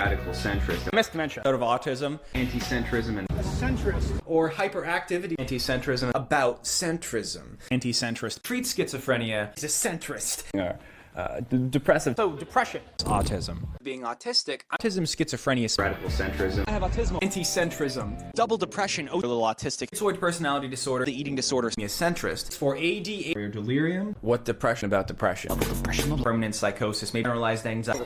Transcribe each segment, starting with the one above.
radical centrist, MS dementia, out of autism, anti-centrism, and centrist, or hyperactivity, anti-centrism, about centrism, anti-centrist, treats schizophrenia, is a centrist. depressive, So depression, autism, being autistic, autism, schizophrenia, radical centrism, I have autism, anti-centrism, double depression, a little autistic, schizoid personality disorder, the eating disorder, a centrist, for AD, or delirium, what depression about depression, permanent psychosis, maybe generalized anxiety,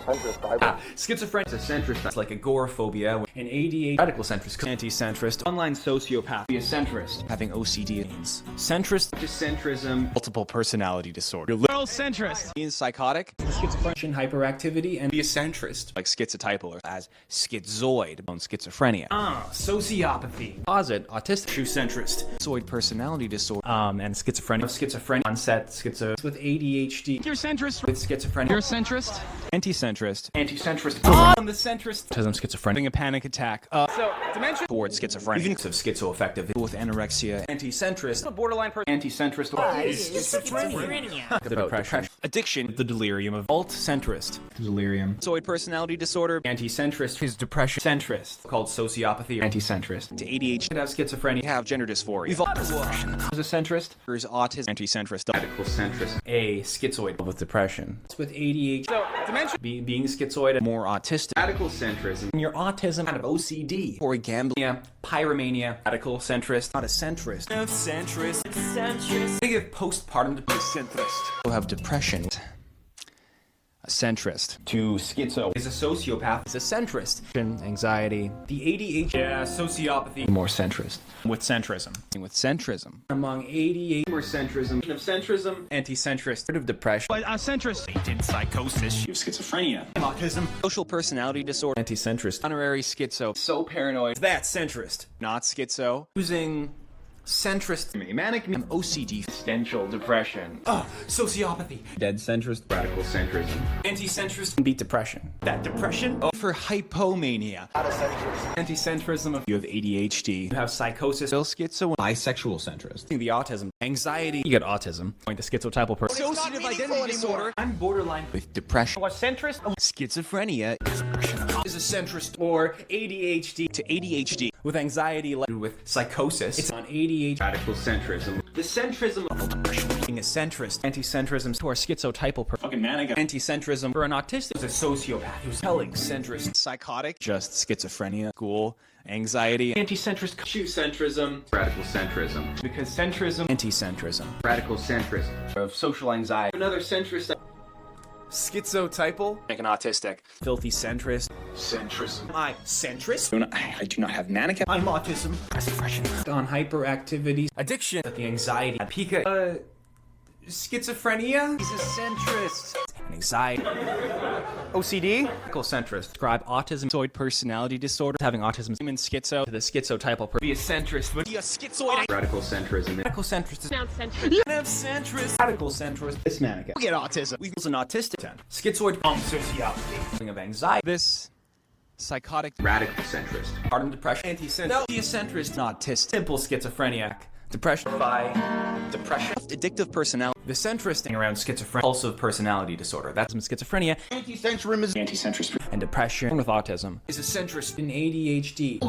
schizophrenia, a centrist, it's like agoraphobia, and ADHD, radical centrist, anti-centrist, online sociopath, be a centrist, having OCD, centrist, centrism, multiple personality disorder, liberal centrist, being psychotic, schizophrenia, hyperactivity, and be a centrist, like schizotypal, or as schizoid, on schizophrenia, sociopathy, posit, autistic, true centrist, schizoid personality disorder, and schizophrenia, onset, schizo, with ADHD, you're centrist, with schizophrenia, you're centrist, anti-centrist, on the centrist, autism, schizophrenia, having a panic attack, so dementia, towards schizophrenia, even of schizoaffective, with anorexia, anti-centrist, borderline person, anti-centrist, schizophrenia, depression, addiction, the delirium of alt-centrist, delirium, schizoid personality disorder, anti-centrist, his depression, centrist, called sociopathy, anti-centrist, to ADHD, have schizophrenia, have gender dysphoria, is a centrist, or is autism, anti-centrist, radical centrism, a schizoid with depression, it's with ADHD, so dementia, being schizoid, more autistic, radical centrism, and your autism, kind of OCD, or gambling, pyromania, radical centrist, not a centrist, negative postpartum depression, centrist, will have depression, a centrist, to schizo, is a sociopath, is a centrist, anxiety, the ADHD, sociopathy, more centrist, with centrism, among ADHD, more centrism, of centrism, anti-centrist, of depression, centrist, latent psychosis, schizophrenia, autism, social personality disorder, anti-centrist, honorary schizo, so paranoid, that centrist, not schizo, using centrist, manic, OCD, existential depression, sociopathy, dead centrist, radical centrism, anti-centrist, beat depression, that depression, for hypomania, anti-centrism, you have ADHD, you have psychosis, schizo, bisexual centrist, the autism, anxiety, you get autism, the schizotypal person, dissociative identity disorder, I'm borderline with depression, what centrist, schizophrenia, is a centrist, or ADHD to ADHD, with anxiety, with psychosis, it's on ADHD, radical centrism, the centrism of depression, being a centrist, anti-centrism to our schizotypal person, fucking manic, anti-centrism for an autistic, is a sociopath who's telling centrist, psychotic, just schizophrenia, school, anxiety, anti-centrist, true centrism, radical centrism, because centrism, anti-centrism, radical centrism, of social anxiety, another centrist, schizotypal, like an autistic, filthy centrist, centrism, I centrist, I do not have manic, I'm autism, depression, on hyperactivity, addiction, the anxiety, pica, schizophrenia, he's a centrist, anxiety, OCD, centrist, describe autism, schizoid personality disorder, having autism, human schizo, to the schizotypal person, be a centrist, but be a schizoid, radical centrism, radical centrist, sound centrist, radical centrist, this manic, we get autism, we an autistic, schizoid, sociopathy, of anxiety, this psychotic, radical centrist, postpartum depression, anti-centrist, no, be a centrist, not autistic, simple schizophreniac, depression by depression, addictive personality, the centrist thing around schizophrenia, compulsive personality disorder, that's schizophrenia, anti-centrism is anti-centrist, and depression with autism is a centrist in ADHD,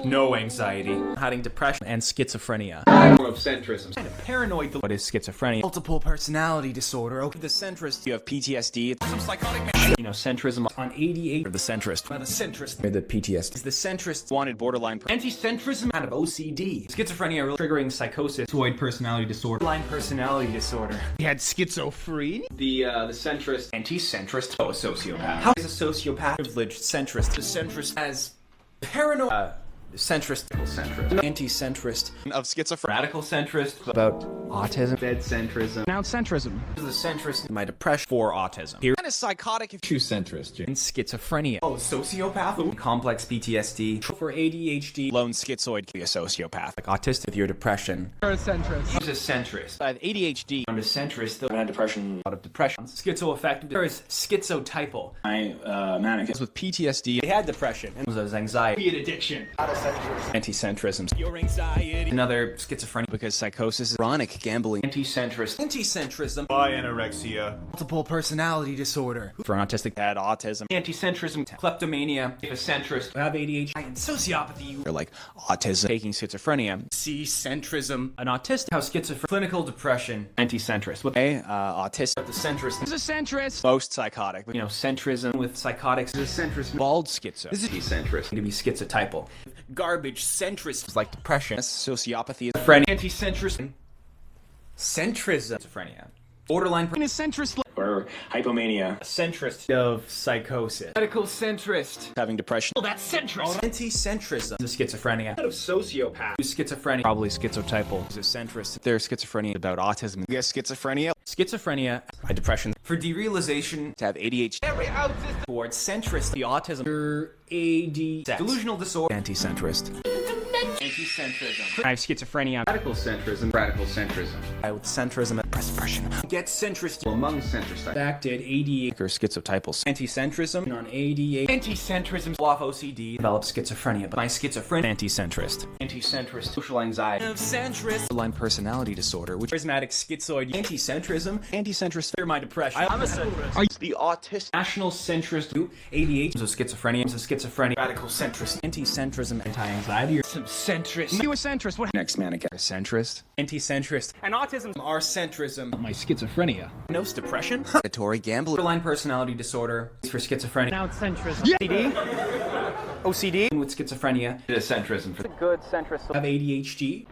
no anxiety, hiding depression and schizophrenia, of centrism, kind of paranoid, what is schizophrenia, multiple personality disorder, okay, the centrist, you have PTSD, some psychotic, centrism on ADHD, or the centrist, not a centrist, or the PTSD, is the centrist, wanted borderline, anti-centrism, kind of OCD, schizophrenia, triggering psychosis, schizoid personality disorder, borderline personality disorder, he had schizophrenia, the centrist, anti-centrist, a sociopath, how is a sociopath, privileged centrist, the centrist as paranoid, centrist, anti-centrist, of schizophrenia, radical centrist, about autism, dead centrism, now centrism, the centrist, my depression for autism, here, kind of psychotic, true centrist, and schizophrenia, sociopath, complex PTSD, for ADHD, lone schizoid, be a sociopath, like autistic with your depression, you're a centrist, he's a centrist, I have ADHD, I'm a centrist, I had depression, a lot of depression, schizoaffective, there is schizotypal, manic, with PTSD, they had depression, and was anxiety, be an addiction, anti-centrism, your anxiety, another schizophrenia, because psychosis is chronic, gambling, Anti-centrist. anti-centrism, By anorexia. multiple personality disorder. For an autistic, had autism, Anti-centrism. kleptomania, If a centrist. have ADHD, and sociopathy, or like autism, taking schizophrenia, C-centrism, an autistic, how schizophrenia, clinical depression, Anti-centrist. With autistic, the centrist. is a centrist, most psychotic, You know, centrism. with psychotics, The centrist. bald schizo, This is decentrist. to be schizotypal, garbage centrist, like depression, sociopathy, Anti-centrist. centrism, schizophrenia, borderline, centrist, Or hypomania. centrist of psychosis, Medical centrist. having depression, That's centrist. anti-centrism, the schizophrenia, Of sociopath. who's schizophrenia, probably schizotypal, is a centrist. There's schizophrenia about autism. Yes, schizophrenia, by depression, for derealization, to have ADHD, towards centrist, the autism, AD, delusional disorder, anti-centrist, Anti-centrism. I have schizophrenia, Radical centrism. Radical centrism. I with centrism, depression, get centrist, Among centrists. acted ADA, or schizotypal, anti-centrism, on ADA, Anti-centrism. off OCD, develop schizophrenia, but my schizophrenia, anti-centrist, Anti-centrist. Social anxiety. centrist, borderline personality disorder, which charismatic schizoid, anti-centrism, anti-centrist, fear my depression, I'm a centrist, the autistic, National centrist. ADHD, so schizophrenia, Radical centrist. anti-centrism, anti-anxiety, Some centrist. you a centrist, what next manic, a centrist, anti-centrist, and autism, are centrism, My schizophrenia. diagnosed depression, predatory gambling, borderline personality disorder, for schizophrenia, Now it's centrism. OCD, with schizophrenia, Centrism. For Good centrist. have ADHD,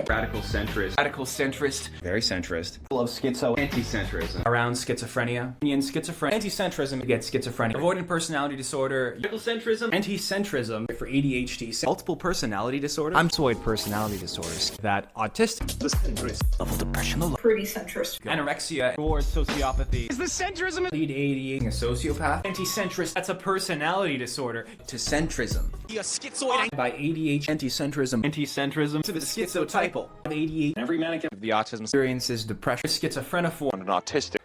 radical centrist. radical centrist, very centrist, love schizo, Anti-centrism. around schizophrenia, in schizophrenia, anti-centrism, get schizophrenia, avoidant personality disorder, Radical centrism. anti-centrism for ADHD, multiple personality disorder, schizoid personality disorders, that autistic, level depression, Pretty centrist. anorexia, towards sociopathy, is the centrism, lead ADHD, a sociopath, anti-centrist, that's a personality disorder, to centrism, a schizoid, by ADHD, anti-centrism, Anti-centrism. to the schizotypal, ADHD, Every manic the autism experiences depression, schizophreniform, an autistic,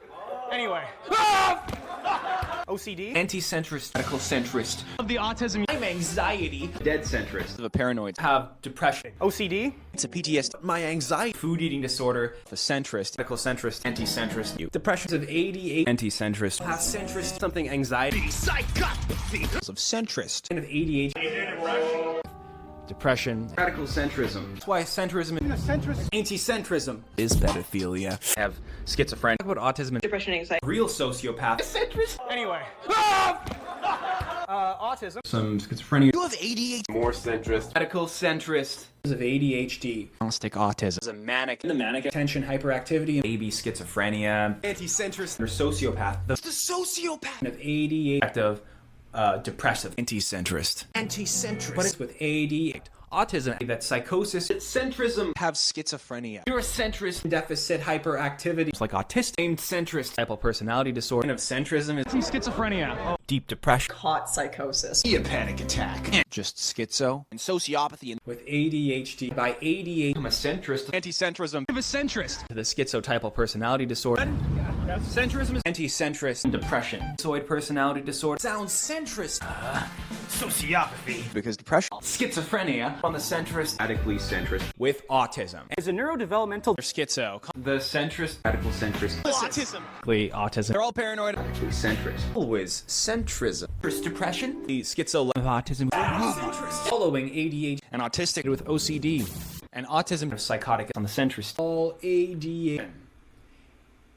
Anyway. OCD. anti-centrist, radical centrist, Of the autism. I'm anxiety, Dead centrist. the paranoid, have depression, OCD. it's a PTSD, my anxiety, food eating disorder, the centrist, radical centrist, anti-centrist, depressions of ADHD, anti-centrist, have centrist, something anxiety, psychopathy, of centrist, and of ADHD, depression. Radical centrism. That's why centrism is anti-centrism is pedophilia. Have schizophrenia. Talk about autism. Depression, anxiety. Real sociopath. Centrist. Anyway. Autism. Some schizophrenia. You have ADHD. more centrist. Radical centrist. Of ADHD. Diagnostic autism. Is a manic. The manic. Attention hyperactivity. Maybe schizophrenia. Anti-centrist. Or sociopath. The sociopath. Of ADHD. Active. Depressive. Anti-centrist. Anti-centrist. But it's with ADHD. Autism, that psychosis, Centrism. have schizophrenia. You're a centrist. Deficit hyperactivity. It's like autistic. Named centrist. Type of personality disorder. And of centrism is Some schizophrenia. deep depression. Hot psychosis. A panic attack. Just schizo. And sociopathy. And with ADHD. By ADHD. I'm a centrist. Anti-centrism. Of a centrist. The schizotypal personality disorder. Centrism is Anti-centrist. Depression. Schizoid personality disorder. Sounds centrist. sociopathy. Because depression. Schizophrenia. On the centrist. Radically centrist. With autism. Is a neurodevelopmental. Or schizo. The centrist. Radical centrist. Autism. They're all paranoid. Radically centrist. Always centrism. First depression. The schizo of autism. Following ADHD. And autistic with OCD. And autism of psychotic on the centrist. All ADA.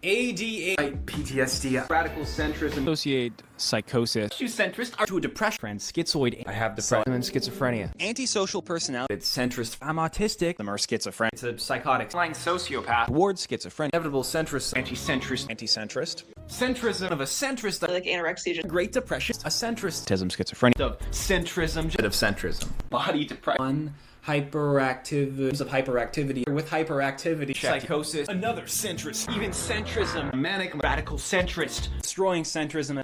ADA. PTSD. Radical centrism. Associate psychosis. You centrist. To a depression. Friend, schizoid. I have depression and schizophrenia. Antisocial personality. It's centrist. I'm autistic. I'm schizophrenic. It's a psychotic. Lying sociopath. Towards schizophrenia. Inevitable centrist. Anti-centrist. Anti-centrist. Centrism of a centrist. Like anorexia. Great depression. A centrist. Autism, schizophrenia. Of centrism. Of centrism. Body depression. One hyperactive of hyperactivity with hyperactivity psychosis another centrist Even centrism. Manic. Radical centrist. destroying centrism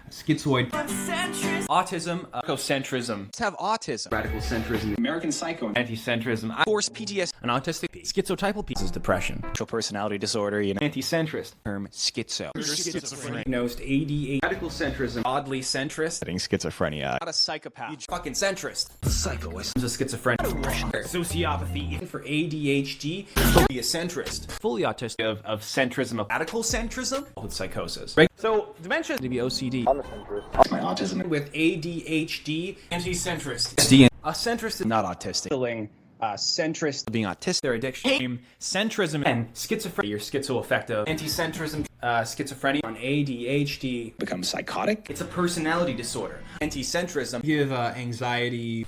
Schizoid. centrist autism, Ecocentrism. let's have autism, Radical centrism. American Psycho. Anti-centrism. force PTSD, An autistic schizotypal piece is depression. social personality disorder, you know, Anti-centrist. term schizo. Diagnosed ADHD. Radical centrism. Oddly centrist. Getting schizophrenia. Not a psychopath. Fucking centrist. Psychoist. A schizophrenic. Sociopathy. For ADHD. Be a centrist. Fully autistic. Of centrism. Of Radical centrism. With psychosis. So, dementia. To be OCD. My autism. With ADHD. Anti-centrist. A centrist is Not autistic. centrist. Being autistic. Their addiction. Centrism and schizophrenia. Your schizoaffective. Anti-centrism. Schizophrenia. On ADHD. Become psychotic. It's a personality disorder. Anti-centrism. Give anxiety.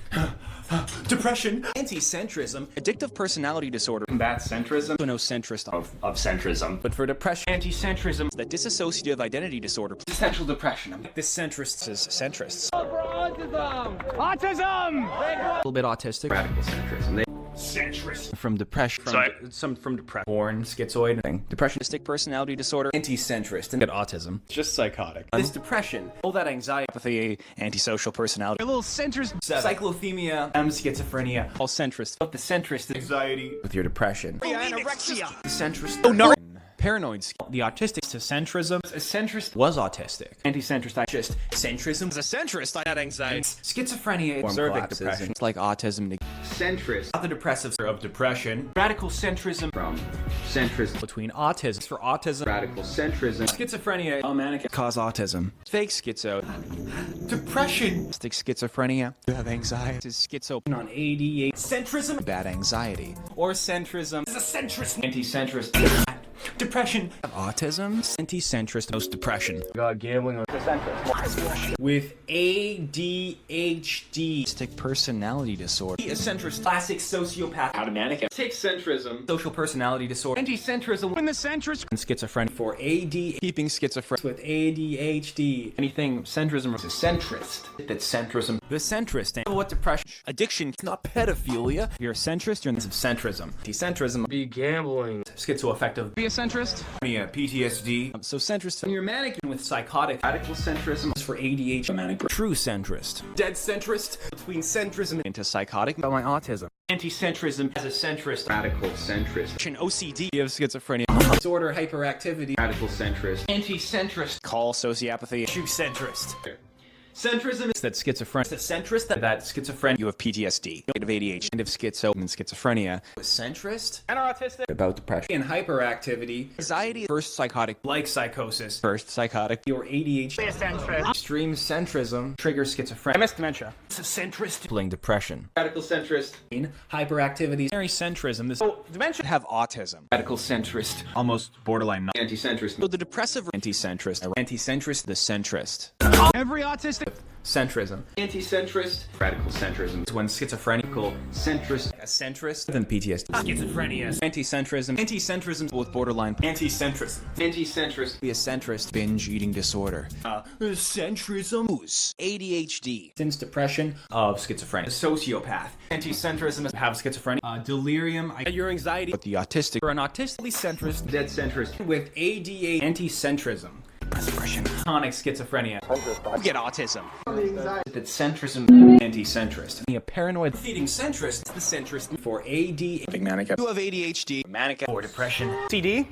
Depression. Anti-centrism. Addictive personality disorder. Combat centrism. So no centrist. Of centrism. But for depression. Anti-centrism. The dissociative identity disorder. Essential depression. The centrist Is centrists. A little bit autistic. Radical centrism. From depression. From depression. Born schizoid. Depression. Autistic personality disorder. Anti-centrist. And autism. Just psychotic. This depression. All that anxiety. Apathy, antisocial personality. A little centrist. Cyclothemia. Schizophrenia. All centrists. But the centrist. Anxiety. With your depression. Anorexia. The centrist. Oh no. Paranoid. The autistic to centrism. A centrist was autistic. Anti-centrist. Just centrism. As a centrist, I had anxiety. Schizophrenia. Observing depression. It's like autism. Centrist. Not the depressive of depression. Radical centrism. From centrist. Between autism. For autism. Radical centrism. Schizophrenia. Manic. Cause autism. Fake schizo. Depression. Autistic schizophrenia. You have anxiety. This is schizo. On ADA. Centrism. Bad anxiety. Or centrism. Is a centrist. Anti-centrist. Depression. Autism. Anti-centrist. Most depression. Gambling. With ADHD. Autistic personality disorder. A centrist. Classic sociopath. Automatic. Take centrism. Social personality disorder. Anti-centrism. When the centrist. And schizophrenia. For AD. Keeping schizophrenia. With ADHD. Anything centrism is a centrist. That's centrism. The centrist. And what depression? Addiction. It's not pedophilia. You're a centrist. You're in Of centrism. Anti-centrism. Be gambling. Schizoaffective. Be a centrist. PTSD. so centrist. You're manic with psychotic. Radical centrism. For ADHD. Manic. True centrist. Dead centrist. Between centrism Into psychotic. and my autism. Anti-centrism as a centrist. Radical centrist. OCD. You have schizophrenia. Disorder, hyperactivity. Radical centrist. Anti-centrist. Call sociopathy. True centrist. Centrism is that schizophrenia. The centrist that schizophrenia. You have PTSD. You have ADHD. And of schizo and schizophrenia. Centrist. And autistic. About depression. And hyperactivity. Anxiety. First psychotic. Like psychosis. First psychotic. Your ADHD. Extreme centrism. Triggers schizophrenia. MS dementia. It's a centrist. Playing depression. Radical centrist. Hyperactivity. Very centrism. This Dementia. Have autism. radical centrist. Almost borderline anti-centrist. So the depressive. Anti-centrist. Anti-centrist. The centrist. Every autistic. Centrism. Anti-centrist. Radical centrism. It's when schizophrenical. Centrist. A centrist. Then PTSD. Schizophrenia. Anti-centrism. Anti-centrism. With borderline. Anti-centrism. Anti-centrist. Be a centrist. Binge eating disorder. Centrism. ADHD. Since depression of schizophrenia. Sociopath. Anti-centrism is have schizophrenia. Delirium. Your anxiety. But the autistic. For an autistically centrist. Dead centrist. With ADA. Anti-centrism. Depression. Tonic schizophrenia. You get autism. That centrism. Anti-centrist. A paranoid feeding centrist. The centrist for AD. Manic. You have ADHD. Manic or depression. CD.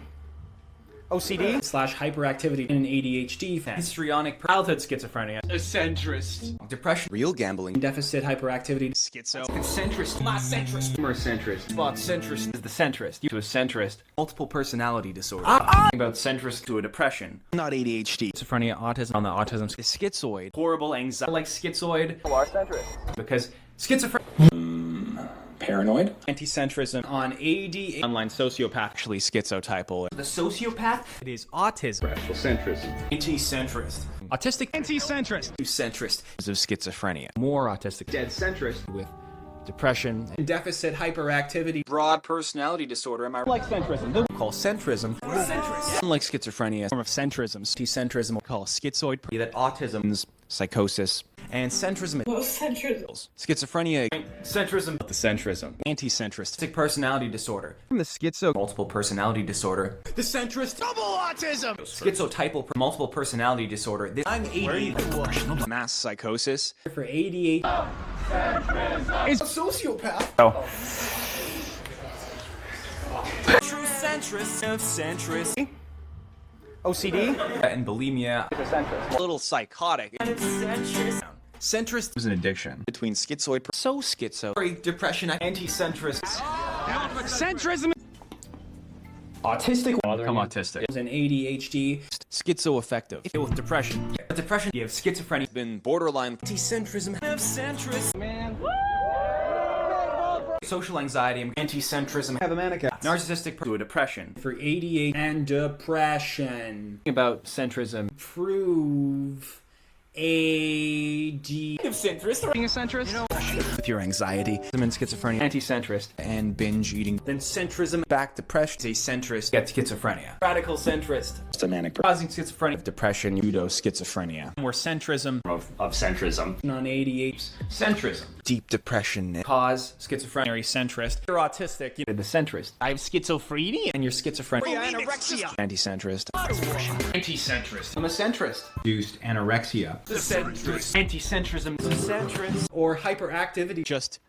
OCD. / hyperactivity in ADHD. Histrionic childhood schizophrenia. A centrist. Depression. Real gambling. Deficit hyperactivity. Schizo. Centrist. Not centrist. More centrist. Spot centrist is the centrist. You to a centrist. Multiple personality disorder. About centrist to a depression. Not ADHD. Schizophrenia, autism on the autism. Is schizoid. Horrible anxiety. Like schizoid. You are centrist. Because schizophrenia. Paranoid. Anti-centrism on AD. Online sociopath. Actually schizotypal. The sociopath. It is autism. Radical centrism. Anti-centrist. Autistic. Anti-centrist. Centrist. Of schizophrenia. More autistic. Dead centrist. With depression. And deficit hyperactivity. Broad personality disorder. Am I right? Like centrism. They'll call centrism. Unlike schizophrenia, a form of centrism. Anti-centrism. We'll call schizoid. That autism. Psychosis. and centrism. Centrism. Schizophrenia, centrism, the centrism, anti-centrist, personality disorder, from the schizo, multiple personality disorder, the centrist, double autism, schizotypal, multiple personality disorder. I'm ADHD, mass psychosis. For ADHD, is a sociopath. Oh. True centrist, OCD? and bulimia. A little psychotic. Centrist is an addiction between schizoid, so schizo, depression, anti-centrist, centrism, autistic, become autistic, is an ADHD, schizoaffective, with depression. Depression, you have schizophrenia, been borderline, anti-centrism, have centrist, man. Social anxiety, anti-centrism, have a manic, narcissistic, to a depression. For ADHD and depression. About centrism. Prove centrist. Being a centrist. With your anxiety, and schizophrenia, anti-centrist, and binge eating. Then centrism, back depression, a centrist, get schizophrenia. Radical centrist. It's a manic. Causing schizophrenia, depression, pseudo-schizophrenia. More centrism Of centrism. on ADHD. Centrism. Deep depression. Cause schizophrenia. Centrist. You're autistic. You're the centrist. I have schizophrenia. And you're schizophrenic. Anorexia. Anti-centrist. Anti-centrist. I'm a centrist. Induced anorexia. The centrist. Anti-centrism. The centrist. Or hyperactivity. Just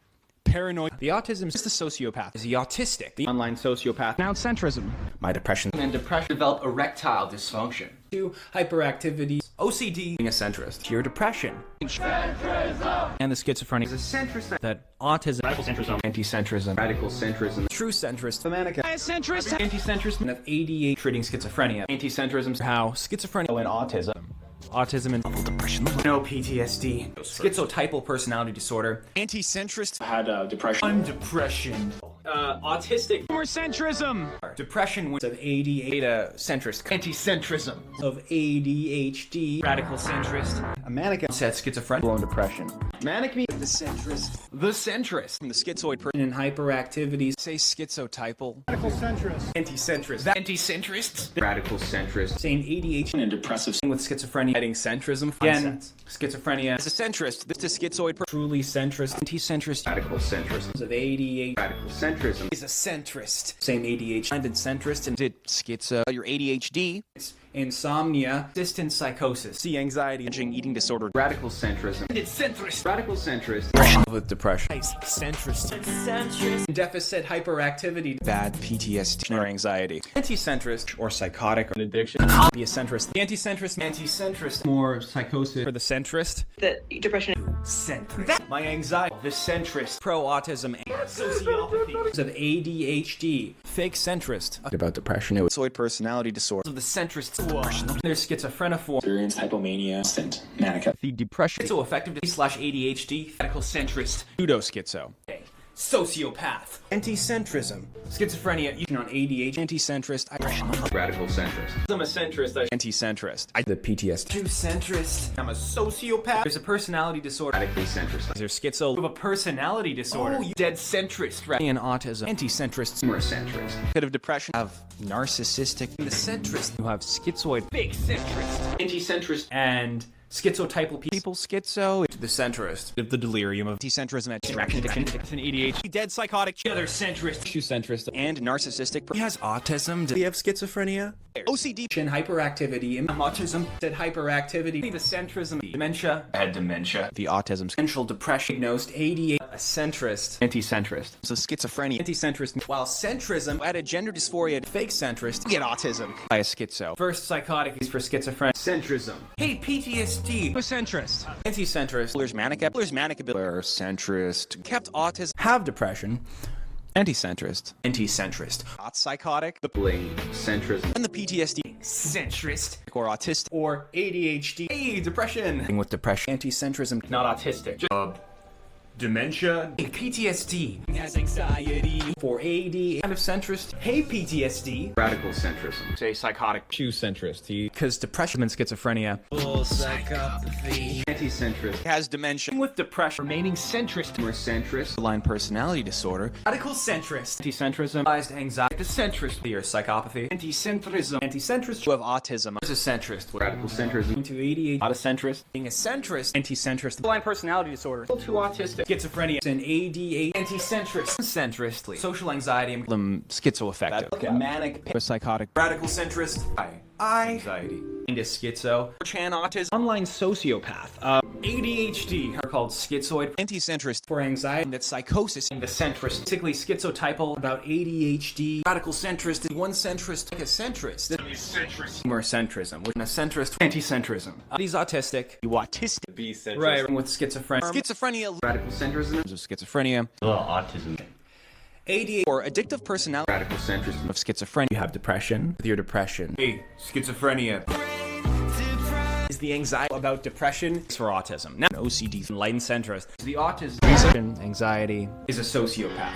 paranoid. The autism is the sociopath. Is the autistic. The online sociopath. Now centrism. My depression. And depression develop erectile dysfunction. 2. Hyperactivity. OCD. Being a centrist. Your depression. Centrism. And the schizophrenia is a centrist. That autism. Radical centrism. Anti-centrism. Radical centrism. True centrist. The manic. Centrist. Anti-centrism. And of ADHD. Treating schizophrenia. Anti-centrism. How schizophrenia and autism. Autism and depression. No PTSD. Schizotypal personality disorder. Anti-centrist. Had depression. I'm depression. Autistic. More centrism. Depression of ADHD. Centrist. Anti-centrism. Of ADHD. Radical centrist. A manic said schizophrenia. Blown depression. Manic means the centrist. The centrist. From the schizoid person in hyperactivity. Say schizotypal. Radical centrist. Anti-centrist. Anti-centrist. Radical centrist. Saying ADHD. And depressive. With schizophrenia. Heading centrism. Again, schizophrenia is a centrist. This is schizoid. Truly centrist. Anti-centrist. Radical centrism. Of ADHD. Radical centrism is a centrist. Same ADHD. And centrist. And did schizo. Your ADHD. It's insomnia. Distant psychosis. See anxiety. Eating disorder. Radical centrism. It's centrist. Radical centrist. With depression. Centrist. Centrist. Deficit hyperactivity. Bad PTSD or anxiety. Anti-centrist or psychotic or addiction. Be a centrist. The anti-centrist. Anti-centrist. More psychosis. For the centrist. The depression. Centrist. My anxiety. The centrist. Pro-autism. Sociopathy. Of ADHD. Fake centrist. About depression. Schizoid personality disorder. Of the centrist. There's schizophreniform. Experience hypomania. Instant manic. The depression. Schizoaffective / ADHD. Radical centrist. Pseudo-schizo. Sociopath. Anti-centrism. Schizophrenia. You on ADHD. Anti-centrist. Radical centrist. I'm a centrist. Anti-centrist. The PTSD. True centrist. I'm a sociopath. There's a personality disorder. Radically centrist. There's schizo. You have a personality disorder. Oh, you dead centrist. And autism. Anti-centrist. More centrist. Bit of depression. Have narcissistic. The centrist. You have schizoid. Big centrist. Anti-centrist. And schizotypal people. Schizo. The centrist. The delirium of decentrism. Distraction addiction. ADHD. Dead psychotic. Other centrist. True centrist. And narcissistic. He has autism. Does he have schizophrenia? OCD. And hyperactivity. Autism. Said hyperactivity. The centrism. Dementia. Had dementia. The autism. Central depression. Diagnosed ADHD. A centrist. Anti-centrist. So schizophrenia. Anti-centrist. While centrism. Added gender dysphoria. Fake centrist. Get autism. By a schizo. First psychotic is for schizophrenia. Centrism. Hey, PTSD. A centrist. Anti-centrist. There's manic. There's manic ability. Centrist. Kept autism. Have depression. Anti-centrist. Anti-centrist. Not psychotic. The blame. Centrism. And the PTSD. Centrist. Or autistic. Or ADHD. Hey, depression. With depression. Anti-centrism. Not autistic. dementia, PTSD, has anxiety, for AD, kind of centrist, hey PTSD, radical centrism, say psychotic, True centrist. He Because depression and schizophrenia. full psychopathy, anti-centrist, Has dementia. with depression, remaining centrist, more centrist, Borderline personality disorder. radical centrist, anti-centrism, anxiety, centrist, or psychopathy, anti-centrism, anti-centrist, Who have autism. is a centrist, radical centrism, into ADHD, not a centrist, Being a centrist. Anti-centrist. borderline personality disorder, too autistic, schizophrenia, an ADA, anti-centrist, centristly, social anxiety, Them schizoaffective. okay, manic, Or psychotic. radical centrist, anxiety, into schizo, Chan autism. online sociopath, ADHD, are called schizoid, Anti-centrist. for anxiety, That's psychosis. into centrist, basically schizotypal, about ADHD, radical centrist, one centrist, like a centrist, more centrism, with a centrist, anti-centrism. He's autistic, You autistic. right, with schizophrenia, Schizophrenia. radical centrism, Of schizophrenia. autism. ADHD, Or addictive personality. radical centrism. Of schizophrenia. You have depression, with your depression. Hey, schizophrenia. Is the anxiety about depression? It's for autism. Now, OCD. enlightened centrist. The autism Anxiety. is a sociopath.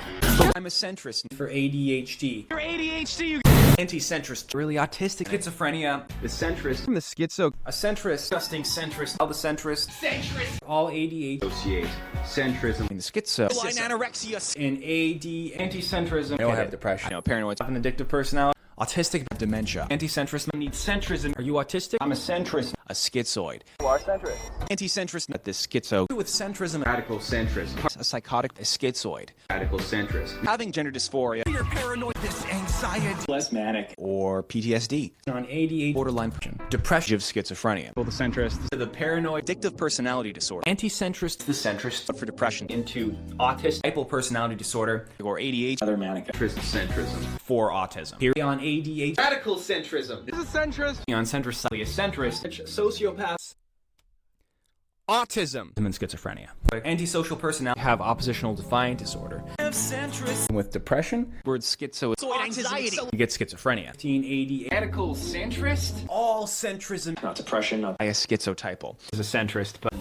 I'm a centrist. For ADHD. You're ADHD. You Anti-centrist. Really autistic. Schizophrenia. The centrist. the schizo. A centrist. Disgusting centrist. All the centrist. Centrist. All ADHD. Associate. Centrism. The schizo. Anorexia. In AD. Anti-centrism. I don't have depression. You know, paranoid. Have an addictive personality. Autistic. Dementia. Anti-centrist. Need centrism. Are you autistic? I'm a centrist. A schizoid. You are centrist. Anti-centrist. At the schizo. With centrism. Radical centrism. A psychotic. A schizoid. Radical centrist. Having gender dysphoria. You're paranoid. This anxiety. Less manic. Or PTSD. On ADHD. Borderline depression. Of schizophrenia. The centrist. The paranoid. Addictive personality disorder. Anti-centrist. The centrist. For depression. Into autistic. Hypopersonality disorder. Or ADHD. Other manic. Centrism. For autism. Here on ADHD. Radical centrism. Is a centrist. On centrist. A centrist. Sociopaths. Autism. And schizophrenia. Antisocial personality. Have oppositional defiant disorder. Centrist. With depression. Word schizo. Anxiety. You get schizophrenia. 1980. Radical centrist. All centrism. Not depression, not A schizotypal. Is a centrist, but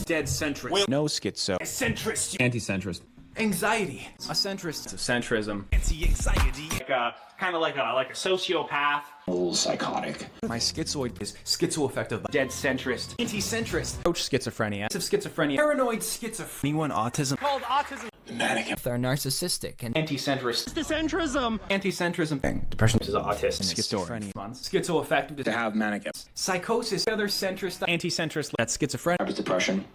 dead centrist. No schizo. Centrist. anti-centrist. Anxiety. A centrist. It's a centrism. Anti-anxiety. Kind of like a sociopath. a little psychotic. My schizoid is schizoaffective. Dead centrist. Anti-centrist. Coach schizophrenia. Of schizophrenia. Paranoid schizophrenia. Anyone autism. Called autism. Manic. They're narcissistic and Anti-centrist. Anti-centrism. Anti-centrism. Depression is autism. Schizophrenia. Schizoaffective. To have manic. Psychosis. Other centrist. Anti-centrist. That's schizophrenia. Have depression.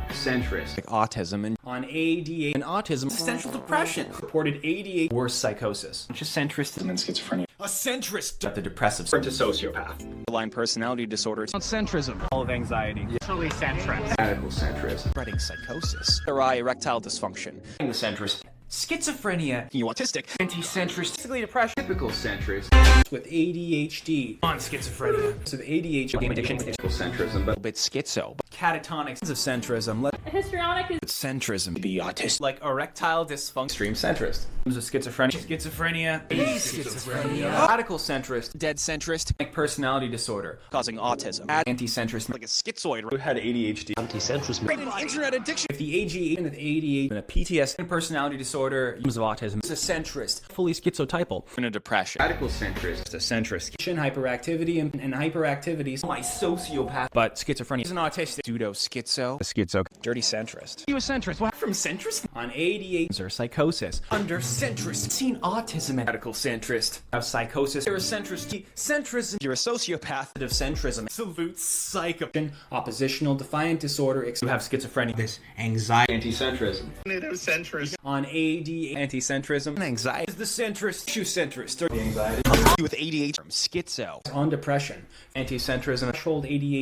Centrist. Like autism and On ADA and autism. Essential depression. Reported ADA. Worse psychosis. Which is centrist. And then schizophrenia. A centrist. At the depressive. Or to sociopath. borderline personality disorders. Centrism. All of anxiety. Totally centrist. Radical centrist. Spreading psychosis. Or erectile dysfunction. The centrist. Schizophrenia. You autistic. Anti-centrist. Basically depression. Typical centrist. With ADHD. On schizophrenia. So ADHD. Game addiction. Typical centrism. But A bit schizo. catatonics of centrism. Histrionic is Centrism. Be autistic. Like erectile dysfunction. Extreme centrist. There's a schizophrenia. Schizophrenia. Schizophrenia. Radical centrist. Dead centrist. Like personality disorder. Causing autism. Anti-centrist. Like a schizoid. Who had ADHD. Internet addiction. If the AGE and the ADA and a PTSD and personality disorder, use of autism, is a centrist, fully schizotypal. In a depression. Radical centrist. It's a centrist. Hyperactivity and hyperactivity. My sociopath. But schizophrenia is an autistic. Pseudo schizo. A schizo. Dirty centrist. You a centrist. What? From centrist? On ADA or psychosis. Under centrist. Seen autism. Radical centrist. Have psychosis. You're a centrist. Centrism. You're a sociopath. Of centrism. Absolute psycho. Oppositional defiant disorder. You have schizophrenia. This anxiety. Anti-centrism. On AD. Anti-centrism. Anxiety. Is the centrist. True centrist. Or the anxiety. With ADHD. Schizo. On depression. Anti-centrism. Threshold ADHD.